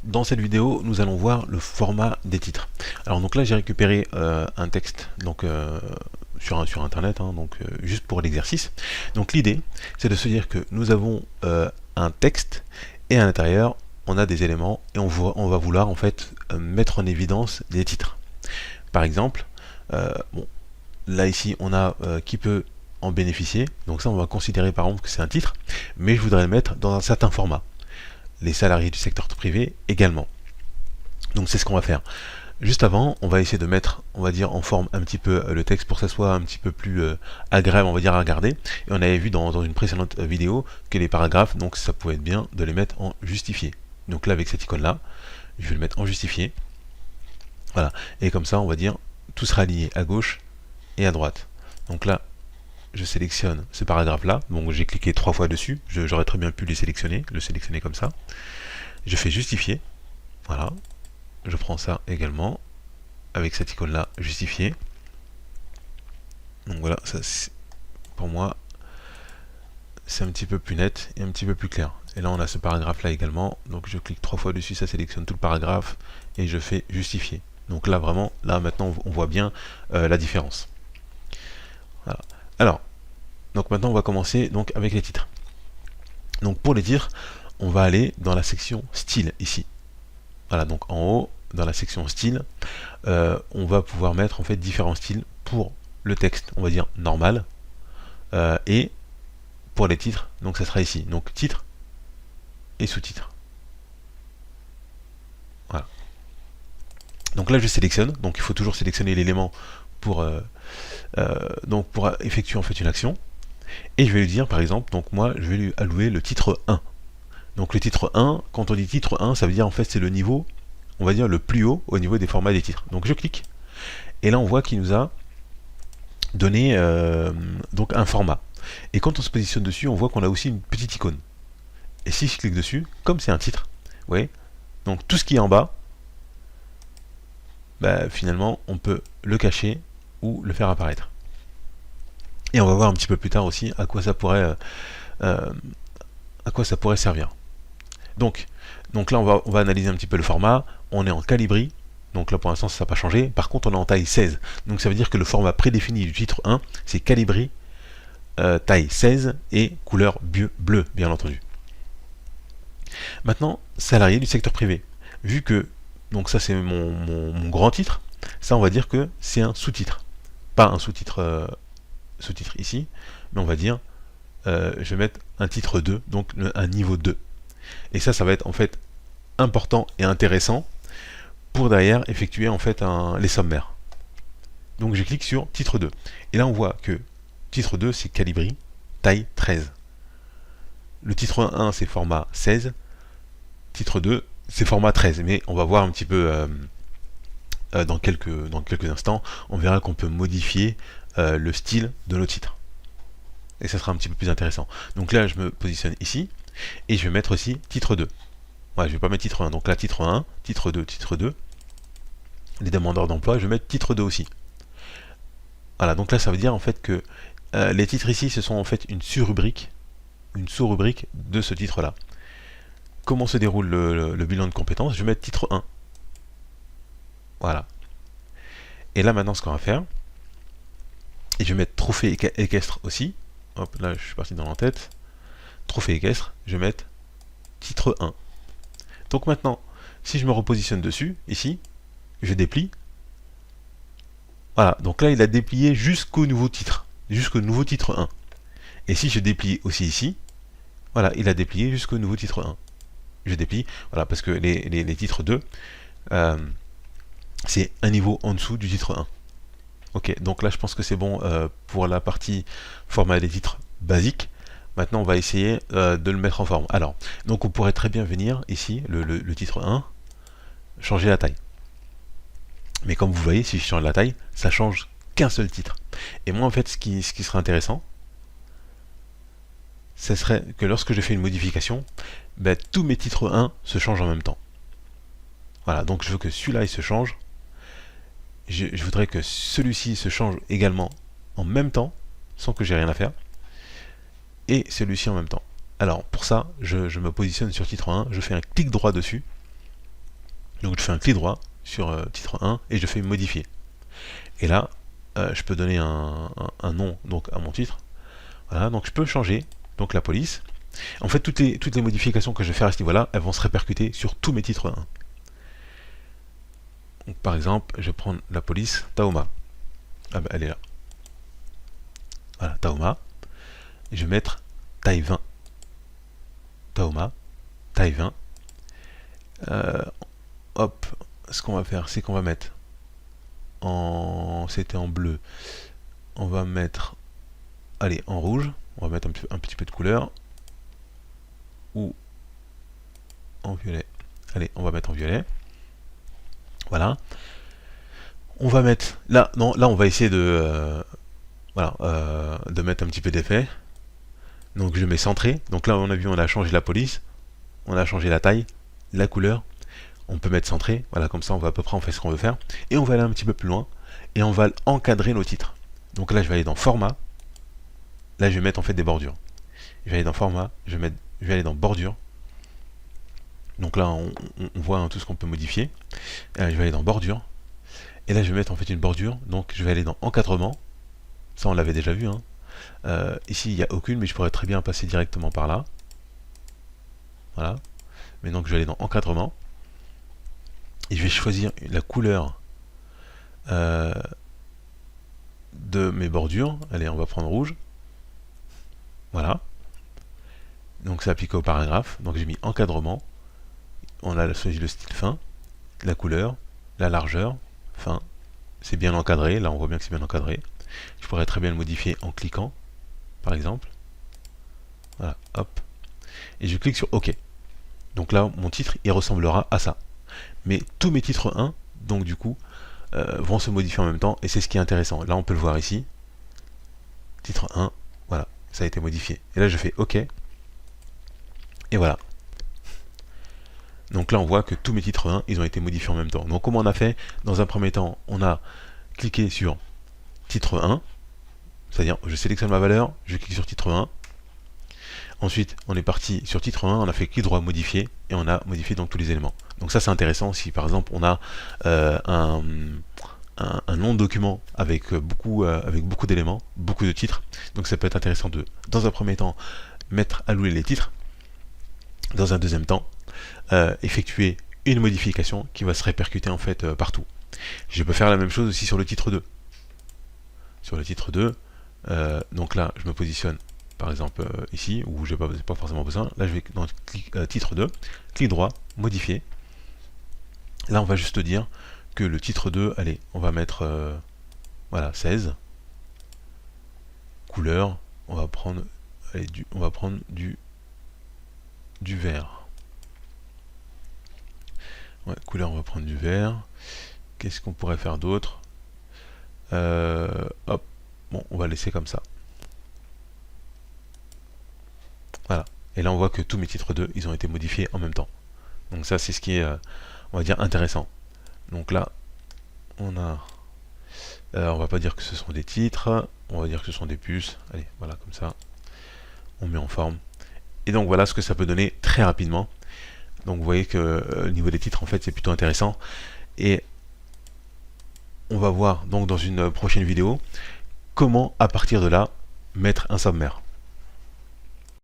dans cette vidéo, nous allons voir le format des titres. Alors donc là, j'ai récupéré un texte donc sur internet, hein, donc juste pour l'exercice. Donc l'idée, c'est de se dire que nous avons un texte et à l'intérieur, on a des éléments et on va vouloir en fait mettre en évidence des titres. Par exemple, bon, là ici, on a qui peut en bénéficier. Donc ça, on va considérer par exemple que c'est un titre, mais je voudrais le mettre dans un certain format. Les salariés du secteur privé également. Donc c'est ce qu'on va faire. Juste avant, on va essayer de mettre, on va dire, en forme un petit peu le texte pour que ça soit un petit peu plus agréable, on va dire, à regarder. Et on avait vu dans une précédente vidéo que les paragraphes, donc ça pouvait être bien de les mettre en justifié. Donc là, avec cette icône-là, je vais le mettre en justifié. Voilà. Et comme ça, on va dire, tout sera aligné à gauche et à droite. Donc là, je sélectionne ce paragraphe-là. Donc j'ai cliqué 3 fois dessus. J'aurais très bien pu le sélectionner comme ça. Je fais justifier. Voilà. Je prends ça également avec cette icône-là, justifier. Donc voilà, ça pour moi, c'est un petit peu plus net et un petit peu plus clair. Et là, on a ce paragraphe-là également. Donc je clique 3 fois dessus, ça sélectionne tout le paragraphe et je fais justifier. Donc là, vraiment, là maintenant, on voit bien la différence. Voilà. Alors, donc maintenant on va commencer donc avec les titres. Donc pour les titres, on va aller dans la section style ici. Voilà, donc en haut, dans la section style, on va pouvoir mettre en fait différents styles pour le texte, on va dire normal, et pour les titres, donc ça sera ici. Donc titre et sous-titre. Voilà. Donc là je sélectionne, donc il faut toujours sélectionner l'élément pour effectuer en fait une action. Et je vais lui dire par exemple, donc moi je vais lui allouer le titre 1. Donc le titre 1, quand on dit titre 1, ça veut dire en fait c'est le niveau, on va dire le plus haut au niveau des formats des titres. Donc je clique, et là on voit qu'il nous a donné donc un format. Et quand on se positionne dessus, on voit qu'on a aussi une petite icône. Et si je clique dessus, comme c'est un titre, vous voyez, donc tout ce qui est en bas, bah, finalement on peut le cacher ou le faire apparaître. Et on va voir un petit peu plus tard aussi à quoi ça pourrait servir. Donc là on va analyser un petit peu le format. On est en calibri, donc là pour l'instant ça n'a pas changé. Par contre on est en taille 16, donc ça veut dire que le format prédéfini du titre 1 c'est calibri taille 16 et couleur bleu bien entendu. Maintenant, salarié du secteur privé. Vu que donc ça c'est mon grand titre, ça on va dire que c'est un sous-titre, pas un sous-titre ici, mais on va dire je vais mettre un titre 2, donc un niveau 2. Et ça va être en fait important et intéressant pour derrière effectuer en fait les sommaires. Donc je clique sur titre 2. Et là on voit que titre 2 c'est calibri, taille 13. Le titre 1 c'est format 16, titre 2 c'est format 13. Mais on va voir un petit peu dans quelques instants, on verra qu'on peut modifier le style de nos titres. Et ça sera un petit peu plus intéressant. Donc là je me positionne ici, et je vais mettre aussi titre 2. Ouais, je vais pas mettre titre 1, donc là titre 1, titre 2, titre 2. Les demandeurs d'emploi, je vais mettre titre 2 aussi. Voilà, donc là ça veut dire en fait que les titres ici, ce sont en fait une sous-rubrique de ce titre-là. Comment se déroule le bilan de compétences? Je vais mettre titre 1. Voilà. Et là maintenant ce qu'on va faire, et je vais mettre trophée équestre aussi. Hop, là je suis parti dans l'entête. Trophée équestre, je vais mettre titre 1. Donc maintenant, si je me repositionne dessus, ici, je déplie. Voilà, donc là il a déplié jusqu'au nouveau titre 1. Et si je déplie aussi ici, voilà, il a déplié jusqu'au nouveau titre 1. Je déplie, voilà, parce que les titres 2, c'est un niveau en dessous du titre 1. Ok, donc là je pense que c'est bon pour la partie format des titres basique. Maintenant on va essayer de le mettre en forme. Alors, donc on pourrait très bien venir ici, le titre 1, changer la taille. Mais comme vous voyez, si je change la taille, ça change qu'un seul titre. Et moi en fait ce qui serait intéressant, ce serait que lorsque je fais une modification, ben, tous mes titres 1 se changent en même temps. Voilà, donc je veux que celui-là il se change. Je voudrais que celui-ci se change également en même temps, sans que j'ai rien à faire. Et celui-ci en même temps. Alors pour ça, je me positionne sur titre 1, je fais un clic droit dessus, Donc je fais un clic droit sur titre 1 et je fais modifier. Et là, je peux donner un nom donc à mon titre. Voilà, donc je peux changer donc la police. En fait, toutes les modifications que je vais faire à ce niveau-là, elles vont se répercuter sur tous mes titres 1. Donc, par exemple, je vais prendre la police Tahoma. Ah ben, elle est là. Voilà, Tahoma. Et je vais mettre taille 20. Tahoma, taille 20. Hop, ce qu'on va faire, c'est qu'on va mettre c'était en bleu. On va mettre, allez, en rouge. On va mettre un petit peu de couleur. Ou en violet. Allez, on va mettre en violet. Voilà. On va mettre, là, non, là on va essayer de, voilà, de mettre un petit peu d'effet. Donc je mets centré. Donc là on a vu, on a changé la police, on a changé la taille, la couleur. On peut mettre centré, voilà, comme ça on va à peu près, on fait ce qu'on veut faire. Et on va aller un petit peu plus loin et on va encadrer nos titres. Donc là je vais aller dans format. Là je vais mettre en fait des bordures. Je vais aller dans format, je vais aller dans bordure. Donc là on voit tout ce qu'on peut modifier. Je vais aller dans bordure. Et là je vais mettre en fait une bordure. Donc je vais aller dans encadrement. Ça on l'avait déjà vu, hein. Ici il n'y a aucune, mais je pourrais très bien passer directement par là. Voilà. Mais donc je vais aller dans encadrement. Et je vais choisir la couleur de mes bordures. Allez, on va prendre rouge. Voilà. Donc ça applique au paragraphe. Donc j'ai mis encadrement. On a choisi le style fin, la couleur, la largeur, fin. C'est bien encadré. Là on voit bien que c'est bien encadré. Je pourrais très bien le modifier en cliquant, par exemple. Voilà, hop. Et je clique sur OK. Donc là, mon titre, il ressemblera à ça. Mais tous mes titres 1, donc du coup, vont se modifier en même temps, et c'est ce qui est intéressant. Là, on peut le voir ici. Titre 1, voilà, ça a été modifié. Et là, je fais OK. Et voilà. Donc là, on voit que tous mes titres 1, ils ont été modifiés en même temps. Donc comment on a fait? Dans un premier temps, on a cliqué sur titre 1, c'est-à-dire je sélectionne ma valeur, je clique sur titre 1. Ensuite, on est parti sur titre 1, on a fait clic droit modifier, et on a modifié donc tous les éléments. Donc ça c'est intéressant si par exemple on a un long document avec beaucoup d'éléments, beaucoup de titres. Donc ça peut être intéressant de, dans un premier temps, mettre à louer les titres. Dans un deuxième temps, effectuer une modification qui va se répercuter en fait partout. Je peux faire la même chose aussi sur le titre 2. Sur le titre 2, donc là je me positionne par exemple ici, où je n'ai pas forcément besoin. Là je vais dans titre 2, clic droit, modifier. Là on va juste dire que le titre 2, allez, on va mettre voilà, 16. Couleur, on va prendre, allez, du vert. Ouais, couleur, on va prendre du vert. Qu'est-ce qu'on pourrait faire d'autre? Hop, bon, on va laisser comme ça. Voilà. Et là, on voit que tous mes titres 2, ils ont été modifiés en même temps. Donc ça, c'est ce qui est, on va dire, intéressant. Donc là, on a... on va pas dire que ce sont des titres, on va dire que ce sont des puces. Allez, voilà, comme ça. On met en forme. Et donc, voilà ce que ça peut donner très rapidement. Donc, vous voyez que au niveau des titres, en fait, c'est plutôt intéressant. Et on va voir, donc, dans une prochaine vidéo, comment, à partir de là, mettre un sommaire.